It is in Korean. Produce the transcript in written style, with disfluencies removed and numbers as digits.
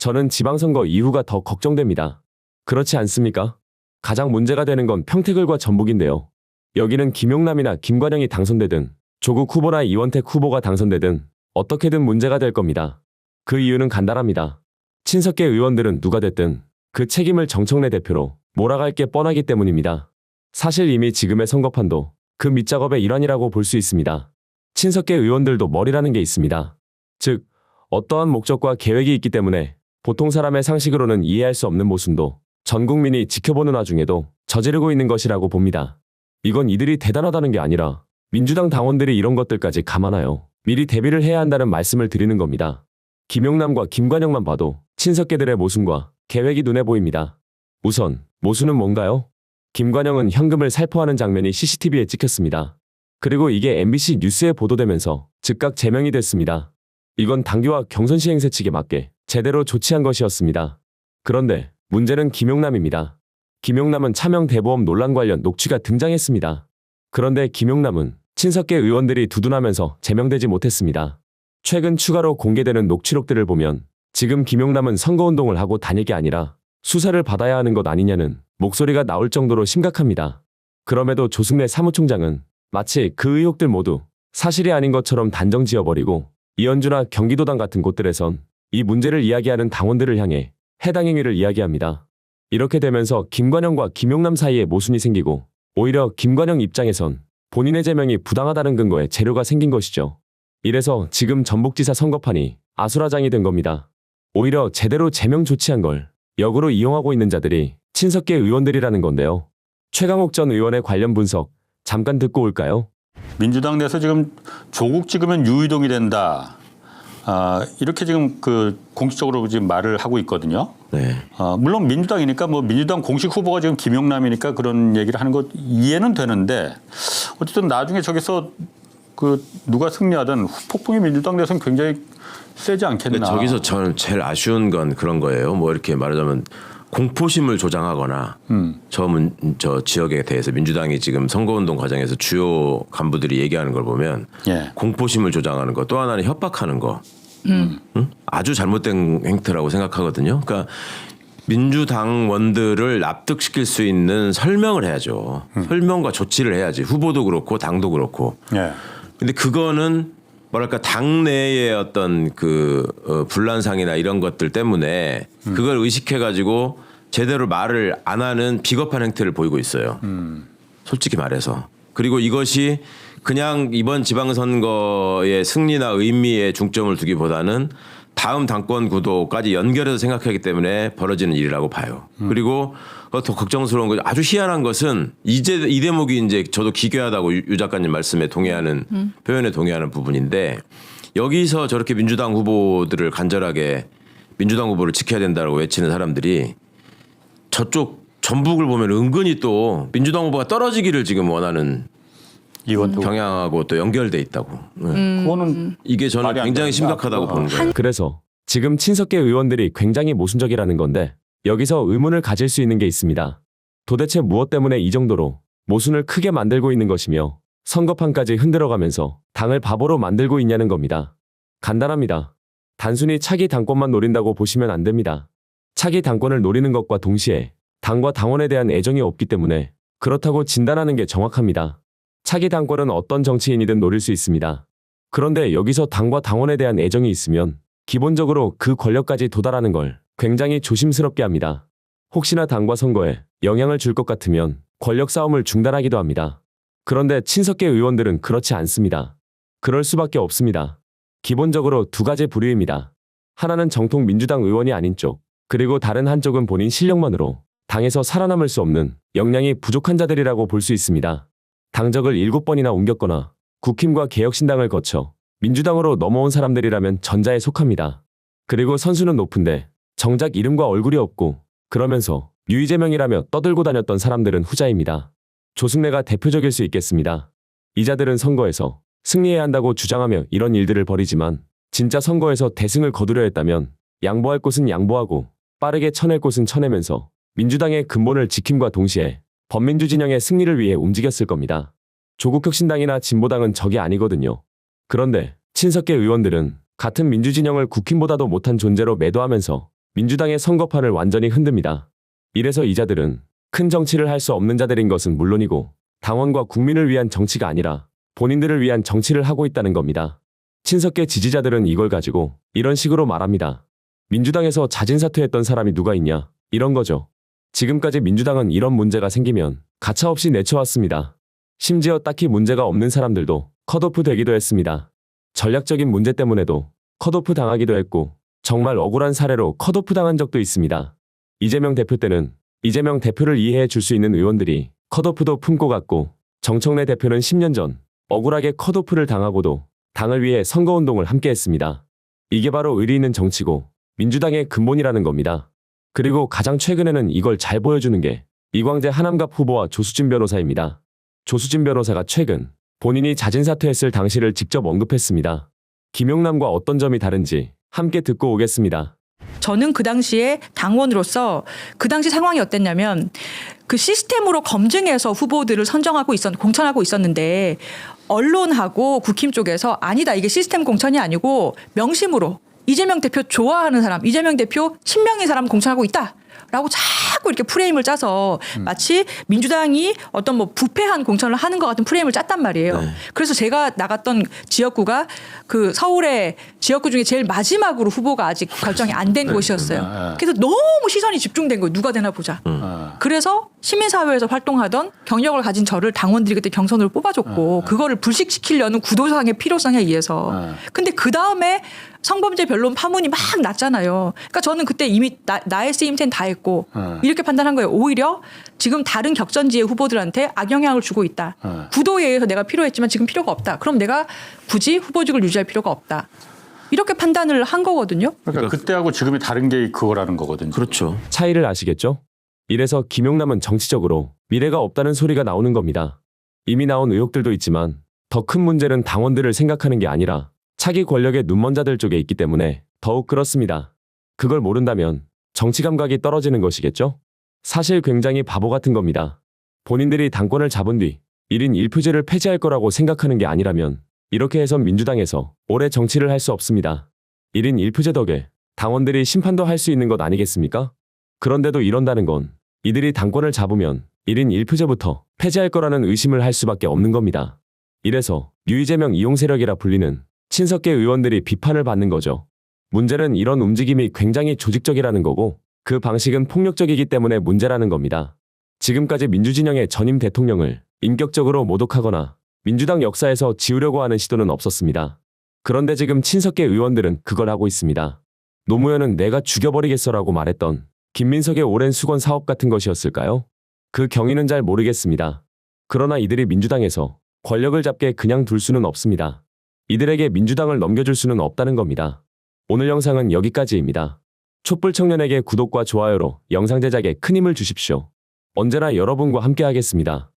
저는 지방선거 이후가 더 걱정됩니다. 그렇지 않습니까? 가장 문제가 되는 건 평택을과 전북인데요. 여기는 김용남이나 김관영이 당선되든 조국 후보나 이원택 후보가 당선되든 어떻게든 문제가 될 겁니다. 그 이유는 간단합니다. 친석계 의원들은 누가 됐든 그 책임을 정청래 대표로 몰아갈 게 뻔하기 때문입니다. 사실 이미 지금의 선거판도 그 밑작업의 일환이라고 볼 수 있습니다. 친석계 의원들도 머리라는 게 있습니다. 즉, 어떠한 목적과 계획이 있기 때문에 보통 사람의 상식으로는 이해할 수 없는 모순도 전 국민이 지켜보는 와중에도 저지르고 있는 것이라고 봅니다. 이건 이들이 대단하다는 게 아니라 민주당 당원들이 이런 것들까지 감안하여 미리 대비를 해야 한다는 말씀을 드리는 겁니다. 김용남과 김관영만 봐도 친석계들의 모순과 계획이 눈에 보입니다. 우선 모순은 뭔가요? 김관영은 현금을 살포하는 장면이 CCTV에 찍혔습니다. 그리고 이게 MBC 뉴스에 보도되면서 즉각 제명이 됐습니다. 이건 당규와 경선 시행세 측에 맞게 제대로 조치한 것이었습니다. 그런데 문제는 김용남입니다. 김용남은 차명 대보험 논란 관련 녹취가 등장했습니다. 그런데 김용남은 친석계 의원들이 두둔하면서 제명되지 못했습니다. 최근 추가로 공개되는 녹취록들을 보면 지금 김용남은 선거운동을 하고 다닐 게 아니라 수사를 받아야 하는 것 아니냐는 목소리가 나올 정도로 심각합니다. 그럼에도 조승래 사무총장은 마치 그 의혹들 모두 사실이 아닌 것처럼 단정 지어버리고 이현주나 경기도당 같은 곳들에선 이 문제를 이야기하는 당원들을 향해 해당 행위를 이야기합니다. 이렇게 되면서 김관영과 김용남 사이에 모순이 생기고 오히려 김관영 입장에선 본인의 제명이 부당하다는 근거에 재료가 생긴 것이죠. 이래서 지금 전북지사 선거판이 아수라장이 된 겁니다. 오히려 제대로 제명 조치한 걸 역으로 이용하고 있는 자들이 친석계 의원들이라는 건데요. 최강욱 전 의원의 관련 분석 잠깐 듣고 올까요? 민주당 내에서 지금 조국 찍으면 유이동이 된다. 이렇게 지금 그 공식적으로 지금 말을 하고 있거든요. 네. 물론 민주당이니까 뭐 민주당 공식 후보가 지금 김용남이니까 그런 얘기를 하는 것 이해는 되는데 어쨌든 나중에 저기서 그 누가 승리하든 폭풍이 민주당 내에서는 굉장히 세지 않겠나. 저기서 저는 제일 아쉬운 건 그런 거예요. 뭐 이렇게 말하자면 공포심을 조장하거나 저 지역에 대해서 민주당이 지금 선거운동 과정에서 주요 간부들이 얘기하는 걸 보면 예. 공포심을 조장하는 거, 또 하나는 협박하는 거. 응? 아주 잘못된 행태라고 생각하거든요. 그러니까 민주당원들을 납득시킬 수 있는 설명을 해야죠. 설명과 조치를 해야지. 후보도 그렇고 당도 그렇고. 예. 근데 그거는 뭐랄까 당내의 어떤 분란상이나 이런 것들 때문에 그걸 의식해가지고 제대로 말을 안 하는 비겁한 행태를 보이고 있어요. 솔직히 말해서. 그리고 이것이 그냥 이번 지방선거의 승리나 의미에 중점을 두기보다는 다음 당권 구도까지 연결해서 생각하기 때문에 벌어지는 일이라고 봐요. 그리고 더 걱정스러운 거 아주 희한한 것은 이제 이 대목이 이제 저도 기괴하다고 유 작가님 말씀에 동의하는 표현에 동의하는 부분인데 여기서 저렇게 민주당 후보들을 간절하게 민주당 후보를 지켜야 된다고 외치는 사람들이 저쪽 전북을 보면 은근히 또 민주당 후보가 떨어지기를 지금 원하는 경향하고 또 연결돼 있다고. 그거는 이게 저는 굉장히 심각하다고 보는 거예요. 그래서 지금 친석계 의원들이 굉장히 모순적이라는 건데 여기서 의문을 가질 수 있는 게 있습니다. 도대체 무엇 때문에 이 정도로 모순을 크게 만들고 있는 것이며 선거판까지 흔들어가면서 당을 바보로 만들고 있냐는 겁니다. 간단합니다. 단순히 차기 당권만 노린다고 보시면 안 됩니다. 차기 당권을 노리는 것과 동시에 당과 당원에 대한 애정이 없기 때문에 그렇다고 진단하는 게 정확합니다. 차기 당권은 어떤 정치인이든 노릴 수 있습니다. 그런데 여기서 당과 당원에 대한 애정이 있으면 기본적으로 그 권력까지 도달하는 걸 굉장히 조심스럽게 합니다. 혹시나 당과 선거에 영향을 줄 것 같으면 권력 싸움을 중단하기도 합니다. 그런데 친석계 의원들은 그렇지 않습니다. 그럴 수밖에 없습니다. 기본적으로 두 가지 부류입니다. 하나는 정통 민주당 의원이 아닌 쪽, 그리고 다른 한쪽은 본인 실력만으로 당에서 살아남을 수 없는 역량이 부족한 자들이라고 볼 수 있습니다. 당적을 7번이나 옮겼거나 국힘과 개혁신당을 거쳐 민주당으로 넘어온 사람들이라면 전자에 속합니다. 그리고 선수는 높은데 정작 이름과 얼굴이 없고 그러면서 유이재명이라며 떠들고 다녔던 사람들은 후자입니다. 조승래가 대표적일 수 있겠습니다. 이 자들은 선거에서 승리해야 한다고 주장하며 이런 일들을 벌이지만 진짜 선거에서 대승을 거두려 했다면 양보할 곳은 양보하고 빠르게 쳐낼 곳은 쳐내면서 민주당의 근본을 지킴과 동시에 범민주 진영의 승리를 위해 움직였을 겁니다. 조국혁신당이나 진보당은 적이 아니거든요. 그런데 친석계 의원들은 같은 민주진영을 국힘보다도 못한 존재로 매도하면서 민주당의 선거판을 완전히 흔듭니다. 이래서 이 자들은 큰 정치를 할 수 없는 자들인 것은 물론이고 당원과 국민을 위한 정치가 아니라 본인들을 위한 정치를 하고 있다는 겁니다. 친석계 지지자들은 이걸 가지고 이런 식으로 말합니다. 민주당에서 자진사퇴했던 사람이 누가 있냐? 이런 거죠. 지금까지 민주당은 이런 문제가 생기면 가차없이 내쳐왔습니다. 심지어 딱히 문제가 없는 사람들도 컷오프 되기도 했습니다. 전략적인 문제 때문에도 컷오프 당하기도 했고 정말 억울한 사례로 컷오프 당한 적도 있습니다. 이재명 대표 때는 이재명 대표를 이해해 줄 수 있는 의원들이 컷오프도 품고 갔고 정청래 대표는 10년 전 억울하게 컷오프를 당하고도 당을 위해 선거운동을 함께 했습니다. 이게 바로 의리 있는 정치고 민주당의 근본이라는 겁니다. 그리고 가장 최근에는 이걸 잘 보여주는 게 이광재 하남갑 후보와 조수진 변호사입니다. 조수진 변호사가 최근 본인이 자진사퇴했을 당시를 직접 언급했습니다. 김용남과 어떤 점이 다른지 함께 듣고 오겠습니다. 저는 그 당시에 당원으로서 그 당시 상황이 어땠냐면 그 시스템으로 검증해서 후보들을 공천하고 있었는데 언론하고 국힘 쪽에서 아니다, 이게 시스템 공천이 아니고 명심으로 이재명 대표 좋아하는 사람, 이재명 대표 친명인 사람 공천하고 있다 라고 자꾸 이렇게 프레임을 짜서 마치 민주당이 어떤 뭐 부패한 공천을 하는 것 같은 프레임을 짰단 말이에요. 네. 그래서 제가 나갔던 지역구가 그 서울의 지역구 중에 제일 마지막으로 후보가 아직 결정이 안 된 곳이었어요. 그래서 너무 시선이 집중된 거예요. 누가 되나 보자. 그래서 시민사회에서 활동하던 경력을 가진 저를 당원들이 그때 경선으로 뽑아줬고 그거를 불식시키려는 구도상의 필요성에 의해서. 근데 그 다음에 성범죄 변론 파문이 막 났잖아요. 그러니까 저는 그때 이미 나의 쓰임새는 다 했고 이렇게 판단한 거예요. 오히려 지금 다른 격전지의 후보들한테 악영향을 주고 있다. 구도에 의해서 내가 필요했지만 지금 필요가 없다. 그럼 내가 굳이 후보직을 유지할 필요가 없다. 이렇게 판단을 한 거거든요. 그러니까 그때하고 지금이 다른 게 그거라는 거거든요. 그렇죠. 차이를 아시겠죠? 이래서 김용남은 정치적으로 미래가 없다는 소리가 나오는 겁니다. 이미 나온 의혹들도 있지만 더 큰 문제는 당원들을 생각하는 게 아니라 차기 권력의 눈먼 자들 쪽에 있기 때문에 더욱 그렇습니다. 그걸 모른다면 정치 감각이 떨어지는 것이겠죠? 사실 굉장히 바보 같은 겁니다. 본인들이 당권을 잡은 뒤 1인 1표제를 폐지할 거라고 생각하는 게 아니라면 이렇게 해선 민주당에서 오래 정치를 할 수 없습니다. 1인 1표제 덕에 당원들이 심판도 할 수 있는 것 아니겠습니까? 그런데도 이런다는 건 이들이 당권을 잡으면 1인 1표제부터 폐지할 거라는 의심을 할 수밖에 없는 겁니다. 이래서 유이재명 이용 세력이라 불리는 친석계 의원들이 비판을 받는 거죠. 문제는 이런 움직임이 굉장히 조직적이라는 거고 그 방식은 폭력적이기 때문에 문제라는 겁니다. 지금까지 민주진영의 전임 대통령을 인격적으로 모독하거나 민주당 역사에서 지우려고 하는 시도는 없었습니다. 그런데 지금 친석계 의원들은 그걸 하고 있습니다. 노무현은 내가 죽여버리겠어라고 말했던 김민석의 오랜 수건 사업 같은 것이었을까요? 그 경위는 잘 모르겠습니다. 그러나 이들이 민주당에서 권력을 잡게 그냥 둘 수는 없습니다. 이들에게 민주당을 넘겨줄 수는 없다는 겁니다. 오늘 영상은 여기까지입니다. 촛불 청년에게 구독과 좋아요로 영상 제작에 큰 힘을 주십시오. 언제나 여러분과 함께 하겠습니다.